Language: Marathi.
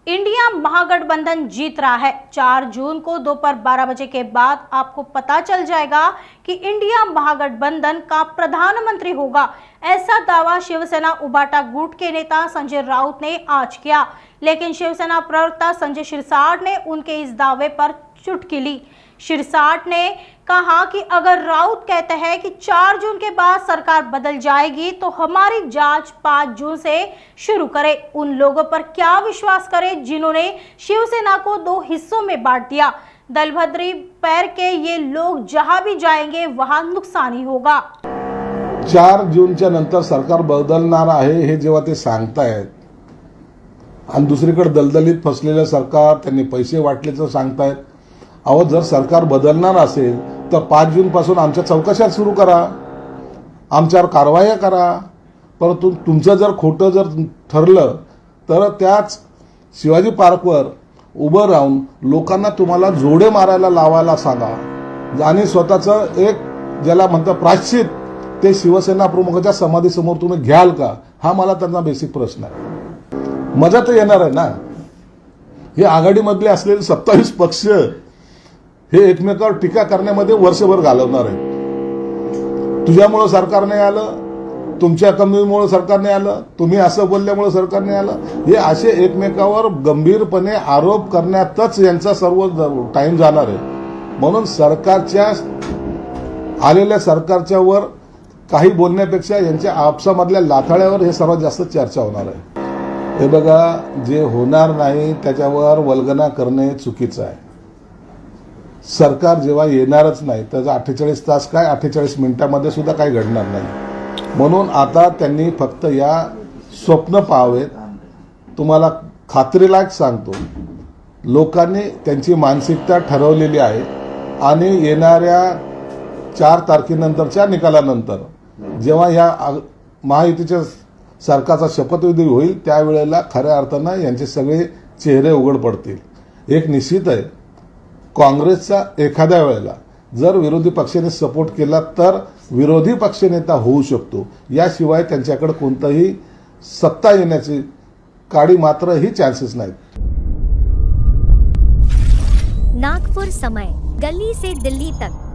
इंडिया महागठबंधन जीत रहा है। 4 जून को दोपहर 12 बजे के बाद आपको पता चल जाएगा कि इंडिया महागठबंधन का प्रधानमंत्री होगा। ऐसा दावा शिवसेना उबाटा गुट के नेता संजय राउत ने आज किया, लेकिन शिवसेना प्रवक्ता संजय शिरसाट ने उनके इस दावे पर चुटकी ली। शिरसाट ने कहा कि अगर राउत कहते हैं कि 4 जून के बाद सरकार बदल जाएगी तो हमारी जांच 5 जून से शुरू करें। उन लोगों पर क्या विश्वास करें जिन्होंने शिवसेना को 2 हिस्सों में बांट दिया। दलभद्री पैर के ये लोग जहां भी जाएंगे वहां नुकसान ही होगा। 4 जूनच्या नंतर सरकार बदलणार आहे हे जेव्हा ते सांगतायत आणि दुसरीकडे दलदलीत फसलेलं सरकार त्यांनी पैसे वाटल्याचं सांगतायत, अहो जर सरकार बदलणार असेल तर 5 जून पासून आमच्या चौकशा सुरू करा, आमच्यावर कारवाया करा। परंतु तुमचं जर खोटं जर ठरलं तर त्याच शिवाजी पार्कवर उभं राहून लोकांना तुम्हाला जोडे मारायला लावायला सांगा आणि स्वतःचं एक ज्याला म्हणतात प्रायश्चित ते शिवसेना प्रमुखाच्या समाधीसमोर तुम्ही घ्याल का, हा मला त्यांना बेसिक प्रश्न आहे। मजा तर येणार आहे ना। हे आघाडीमधले असलेले 27 पक्ष हे एकमेकावर टीका करण्यामध्ये वर्षभर घालवणार आहेत। तुझ्यामुळे सरकार नाही आलं, तुमच्या कमीमुळे सरकार नाही आलं, तुम्ही असं बोलल्यामुळे सरकार नाही आलं, हे असे एकमेकावर गंभीरपणे आरोप करण्यातच यांचा सर्व टाइम जाणार आहे। म्हणून सरकारच्या आलेल्या सरकारच्या वर काही बोलण्यापेक्षा यांच्या आपसामधल्या लाथाळ्यावर हे सर्वात जास्त चर्चा होणार आहे। हे बघा, जे होणार नाही त्याच्यावर वल्गना करणे चुकीचं आहे। सरकार जेव्हा येणारच नाही त्याचा 48 तास काय 48 मिनिटांमध्ये सुद्धा काही घडणार नाही। म्हणून आता त्यांनी फक्त या स्वप्न पाहावेत। तुम्हाला खात्रीलायक सांगतो, लोकांनी त्यांची मानसिकता ठरवलेली आहे आणि येणाऱ्या 4 तारखेनंतरच्या निकालानंतर जेव्हा या महायुतीच्या सरकारचा शपथविधी होईल त्यावेळेला खऱ्या अर्थानं यांचे सगळे चेहरे उघड पडतील। एक निश्चित आहे, काँग्रेसचा एखाद्या वेळेला जर विरोधी पक्षाने सपोर्ट केला तर विरोधी पक्षनेता होऊ शकतो, याशिवाय त्यांच्याकडे कोणताही सत्ता येण्याची काडी मात्र ही चान्सेस नाहीत। नागपुर समय, गली से दिल्ली तक।